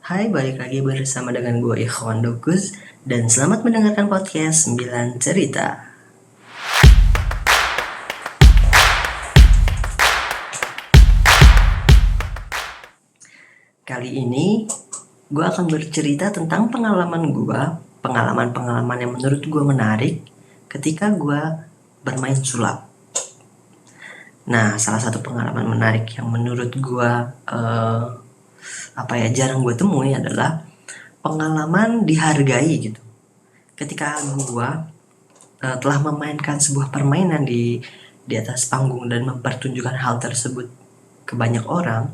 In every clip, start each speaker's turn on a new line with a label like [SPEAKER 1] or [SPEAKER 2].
[SPEAKER 1] Hai, balik lagi bersama dengan gue Ikhwan Dokus dan selamat mendengarkan podcast 9 Cerita. Kali ini gue akan bercerita tentang pengalaman yang menurut gue menarik ketika gue bermain sulap. Nah, salah satu pengalaman menarik yang menurut gue jarang gue temui adalah pengalaman dihargai gitu. Ketika gue telah memainkan sebuah permainan di atas panggung dan mempertunjukkan hal tersebut ke banyak orang,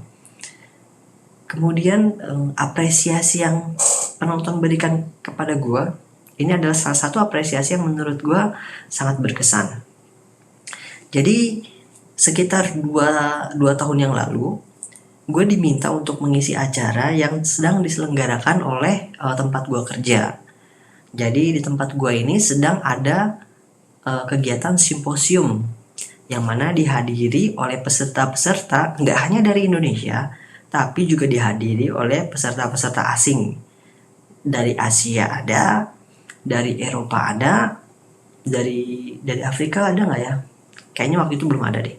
[SPEAKER 1] kemudian apresiasi yang penonton berikan kepada gue ini adalah salah satu apresiasi yang menurut gue sangat berkesan. Jadi sekitar 2 tahun yang lalu gue diminta untuk mengisi acara yang sedang diselenggarakan oleh tempat gue kerja. Jadi di tempat gue ini sedang ada kegiatan simposium yang mana dihadiri oleh peserta-peserta nggak hanya dari Indonesia, tapi juga dihadiri oleh peserta-peserta asing. Dari Asia ada, dari Eropa ada, dari Afrika ada nggak ya? Kayaknya waktu itu belum ada deh.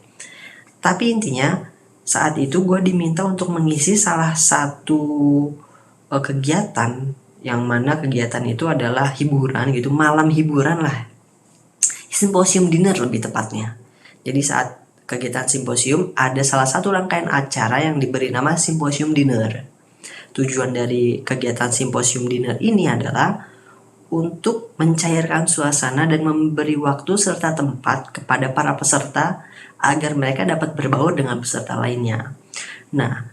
[SPEAKER 1] Tapi intinya saat itu gue diminta untuk mengisi salah satu kegiatan yang mana kegiatan itu adalah hiburan gitu, malam hiburan lah, simposium dinner lebih tepatnya. Jadi saat kegiatan simposium ada salah satu rangkaian acara yang diberi nama simposium dinner. Tujuan dari kegiatan simposium dinner ini adalah untuk mencairkan suasana dan memberi waktu serta tempat kepada para peserta agar mereka dapat berbaur dengan peserta lainnya. Nah,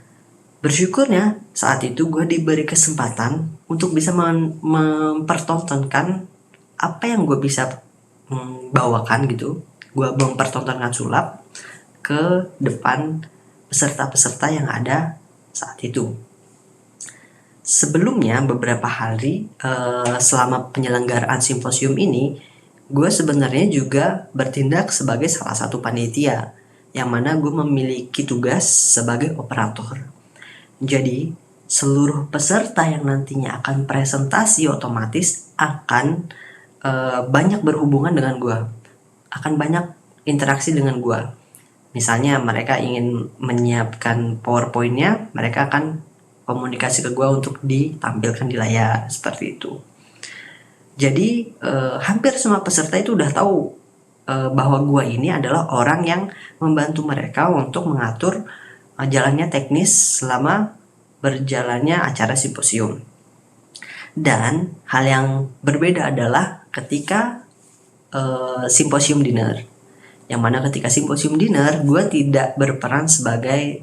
[SPEAKER 1] bersyukurnya saat itu gue diberi kesempatan untuk bisa mempertontonkan apa yang gue bisa bawakan gitu. Gue mempertontonkan sulap ke depan peserta-peserta yang ada saat itu. Sebelumnya beberapa hari selama penyelenggaraan simposium ini, gue sebenarnya juga bertindak sebagai salah satu panitia, yang mana gue memiliki tugas sebagai operator. Jadi seluruh peserta yang nantinya akan presentasi otomatis akan banyak berhubungan dengan gue, akan banyak interaksi dengan gue. Misalnya mereka ingin menyiapkan PowerPoint-nya, mereka akan komunikasi ke gue untuk ditampilkan di layar seperti itu. Jadi hampir semua peserta itu udah tahu bahwa gue ini adalah orang yang membantu mereka untuk mengatur jalannya teknis selama berjalannya acara simposium. Dan hal yang berbeda adalah ketika simposium dinner, yang mana ketika simposium dinner gue tidak berperan sebagai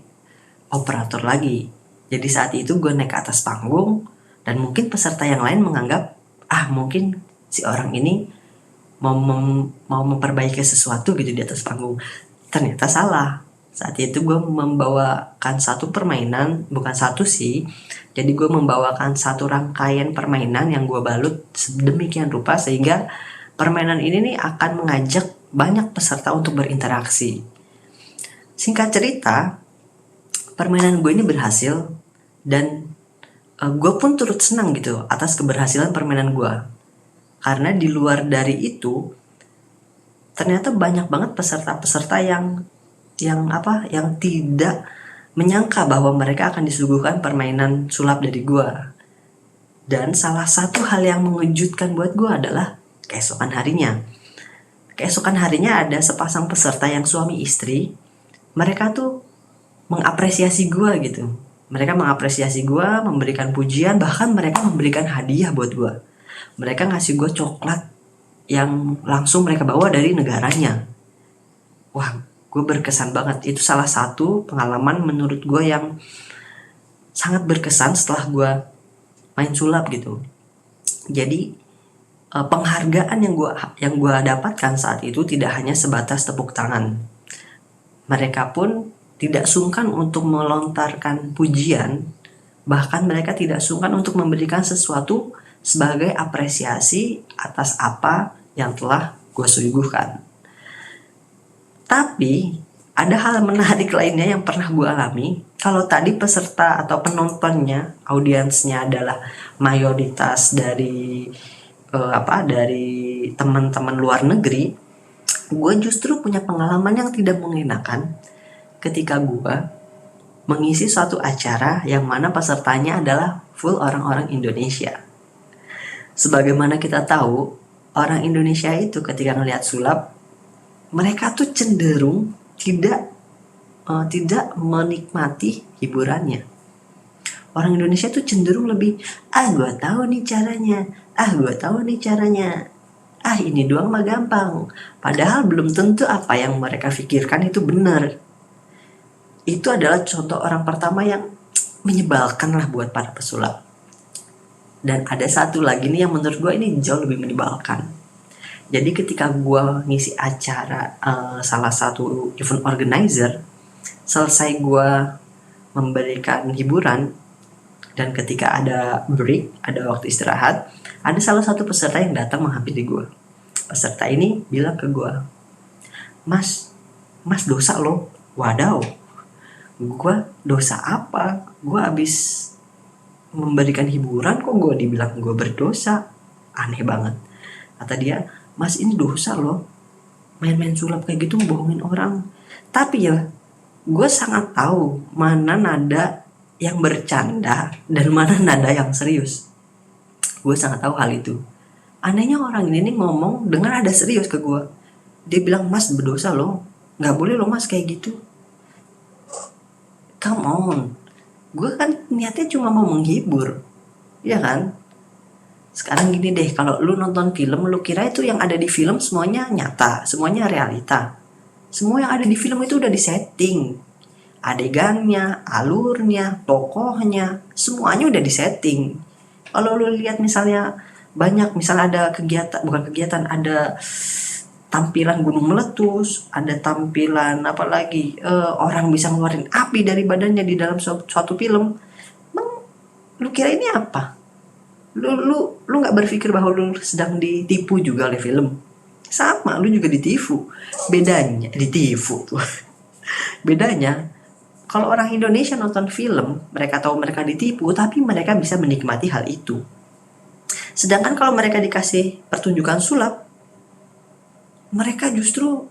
[SPEAKER 1] operator lagi. Jadi saat itu gue naik ke atas panggung dan mungkin peserta yang lain menganggap mungkin si orang ini mau memperbaiki sesuatu gitu di atas panggung. Ternyata salah. Saat itu gue membawakan satu permainan, bukan satu sih. Jadi gue membawakan satu rangkaian permainan yang gue balut sedemikian rupa sehingga permainan ini nih akan mengajak banyak peserta untuk berinteraksi. Singkat cerita, permainan gue ini berhasil dan gue pun turut senang gitu atas keberhasilan permainan gue. Karena di luar dari itu, ternyata banyak banget peserta-peserta yang tidak menyangka bahwa mereka akan disuguhkan permainan sulap dari gue. Dan salah satu hal yang mengejutkan buat gue adalah keesokan harinya ada sepasang peserta yang suami istri. Mereka tuh mengapresiasi gue gitu. Mereka mengapresiasi gue, memberikan pujian, bahkan mereka memberikan hadiah buat gue. Mereka ngasih gue coklat yang langsung mereka bawa dari negaranya. Wah, gue berkesan banget. Itu salah satu pengalaman menurut gue yang sangat berkesan setelah gue main sulap gitu. Jadi penghargaan yang gue dapatkan saat itu tidak hanya sebatas tepuk tangan. Mereka pun tidak sungkan untuk melontarkan pujian, bahkan mereka tidak sungkan untuk memberikan sesuatu sebagai apresiasi atas apa yang telah gue suguhkan. Tapi ada hal menarik lainnya yang pernah gue alami Kalau tadi peserta atau penontonnya, audiensnya adalah mayoritas dari dari teman-teman luar negeri, gue justru punya pengalaman yang tidak mengenakan ketika gue mengisi suatu acara yang mana pesertanya adalah full orang-orang Indonesia. Sebagaimana kita tahu, orang Indonesia itu ketika ngelihat sulap, mereka tuh cenderung tidak menikmati hiburannya. Orang Indonesia tuh cenderung lebih, gue tahu nih caranya, gue tahu nih caranya, ini doang mah gampang. Padahal belum tentu apa yang mereka pikirkan itu benar. Itu adalah contoh orang pertama yang menyebalkan lah buat para pesulap. Dan ada satu lagi nih yang menurut gue ini jauh lebih menyebalkan. Jadi ketika gue ngisi acara salah satu event organizer, selesai gue memberikan hiburan, dan ketika ada break, ada waktu istirahat, ada salah satu peserta yang datang menghampiri gue. Peserta ini bilang ke gue, Mas dosa loh. Wadaw, gue dosa apa? Gue abis memberikan hiburan kok gue dibilang gue berdosa. Aneh banget. Kata dia, Mas ini dosa loh, main-main sulap kayak gitu bohongin orang. Tapi ya, gue sangat tahu mana nada yang bercanda dan mana nada yang serius. Gue sangat tahu hal itu. Anehnya orang ini nih ngomong dengan nada serius ke gue. Dia bilang, Mas berdosa loh, gak boleh loh mas kayak gitu. Come on, gue kan niatnya cuma mau menghibur, ya kan? Sekarang gini deh, kalau lu nonton film, lu kira itu yang ada di film semuanya nyata, semuanya realita. Semua yang ada di film itu udah disetting. Adegannya, alurnya, tokohnya, semuanya udah disetting. Kalau lu lihat misalnya ada ada tampilan gunung meletus, ada tampilan orang bisa ngeluarin api dari badannya di dalam suatu film. Lu kira ini apa? Lu nggak berpikir bahwa lu sedang ditipu juga oleh film? Sama, lu juga ditipu. Bedanya ditipu tuh. Bedanya, kalau orang Indonesia nonton film, mereka tahu mereka ditipu, tapi mereka bisa menikmati hal itu. Sedangkan kalau mereka dikasih pertunjukan sulap, mereka justru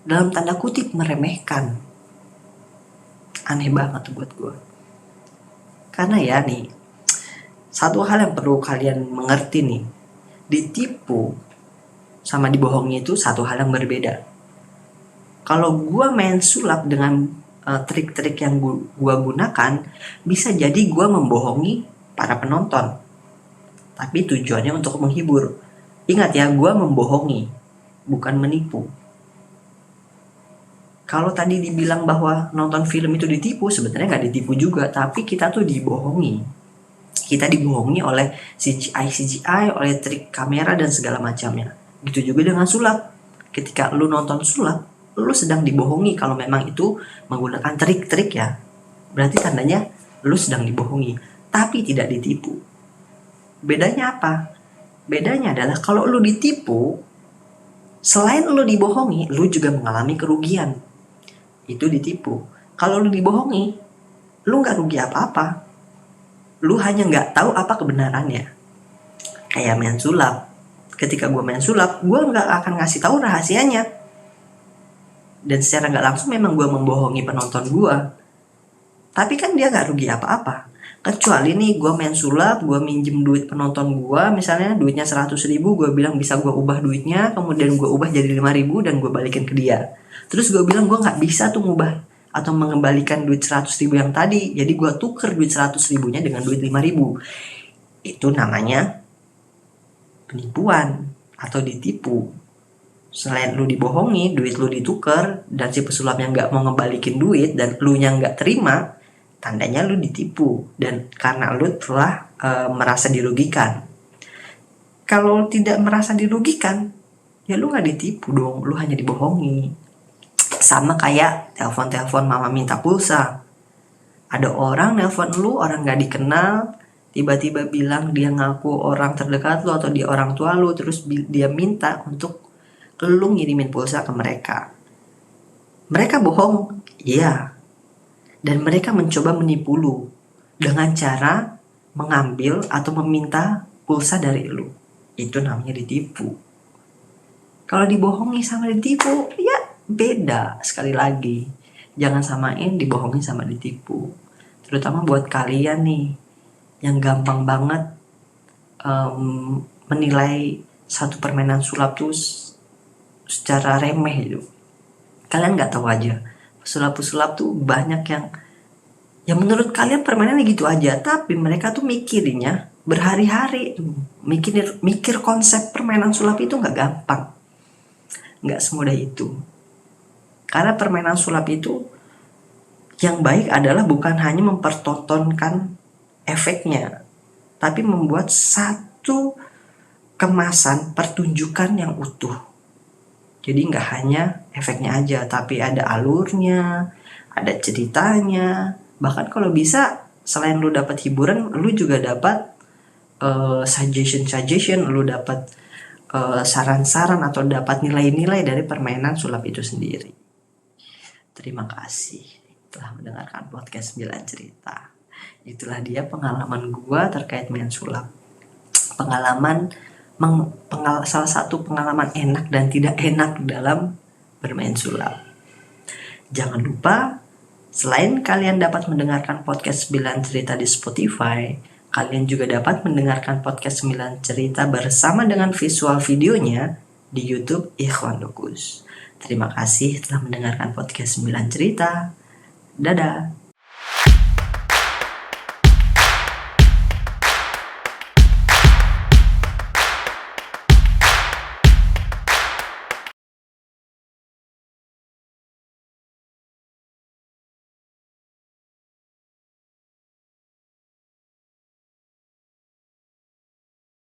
[SPEAKER 1] dalam tanda kutip meremehkan. Aneh banget buat gue. Karena ya nih, satu hal yang perlu kalian mengerti nih, ditipu sama dibohongi itu satu hal yang berbeda. Kalau gue main sulap dengan trik-trik yang gue gunakan, bisa jadi gue membohongi para penonton, tapi tujuannya untuk menghibur. Ingat ya, gue membohongi, bukan menipu. Kalau tadi dibilang bahwa nonton film itu ditipu, sebenarnya nggak ditipu juga, tapi kita tuh dibohongi. Kita dibohongi oleh CGI, oleh trik kamera dan segala macamnya. Gitu juga dengan sulap. Ketika lu nonton sulap, lu sedang dibohongi. Kalau memang itu menggunakan trik-trik ya, berarti tandanya lu sedang dibohongi, tapi tidak ditipu. Bedanya apa? Bedanya adalah kalau lu ditipu, selain lu dibohongi, lu juga mengalami kerugian. Itu ditipu. Kalau lu dibohongi, lu gak rugi apa-apa. Lu hanya gak tahu apa kebenarannya. Kayak main sulap. Ketika gue main sulap, gue gak akan ngasih tahu rahasianya. Dan secara gak langsung memang gue membohongi penonton gue. Tapi kan dia gak rugi apa-apa. Kecuali nih gue main sulap, gue minjem duit penonton gue, misalnya duitnya 100.000, gue bilang bisa gue ubah duitnya, kemudian gue ubah jadi 5.000 dan gue balikin ke dia. Terus gue bilang gue gak bisa tuh ngubah atau mengembalikan duit 100.000 yang tadi, jadi gue tuker duit 100.000-nya dengan duit 5.000. Itu namanya penipuan atau ditipu. Selain lu dibohongi, duit lu ditukar, dan si pesulapnya gak mau ngebalikin duit, dan lu nya gak terima, tandanya lu ditipu. Dan karena lu telah merasa dirugikan. Kalau tidak merasa dirugikan, ya lu gak ditipu dong, lu hanya dibohongi. Sama kayak telepon mama minta pulsa. Ada orang nelpon lu, orang gak dikenal, tiba-tiba bilang dia ngaku orang terdekat lu atau dia orang tua lu, terus dia minta untuk lu ngirimin pulsa ke mereka. Mereka bohong, iya. Dan mereka mencoba menipu lu dengan cara mengambil atau meminta pulsa dari lu. Itu namanya ditipu. Kalau dibohongi sama ditipu, ya beda. Sekali lagi, jangan samain dibohongi sama ditipu. Terutama buat kalian nih yang gampang banget menilai satu permainan sulap tuh secara remeh gitu. Kalian nggak tahu aja, pesulap-pesulap tuh banyak yang menurut kalian permainannya gitu aja, tapi mereka tuh mikirnya berhari-hari, mikir konsep permainan sulap itu nggak gampang, nggak semudah itu. Karena permainan sulap itu yang baik adalah bukan hanya mempertontonkan efeknya, tapi membuat satu kemasan pertunjukan yang utuh. Jadi nggak hanya efeknya aja, tapi ada alurnya, ada ceritanya. Bahkan kalau bisa, selain lu dapat hiburan, lu juga dapat suggestion, lu dapat saran-saran atau dapat nilai-nilai dari permainan sulap itu sendiri. Terima kasih telah mendengarkan podcast 9 cerita. Itulah dia pengalaman gua terkait main sulap. Salah satu pengalaman enak dan tidak enak dalam bermain sulap. Jangan lupa, selain kalian dapat mendengarkan podcast 9 cerita di Spotify, kalian juga dapat mendengarkan podcast 9 cerita bersama dengan visual videonya di YouTube Ikhwan Dukus. Terima kasih telah mendengarkan podcast 9 cerita. Dadah.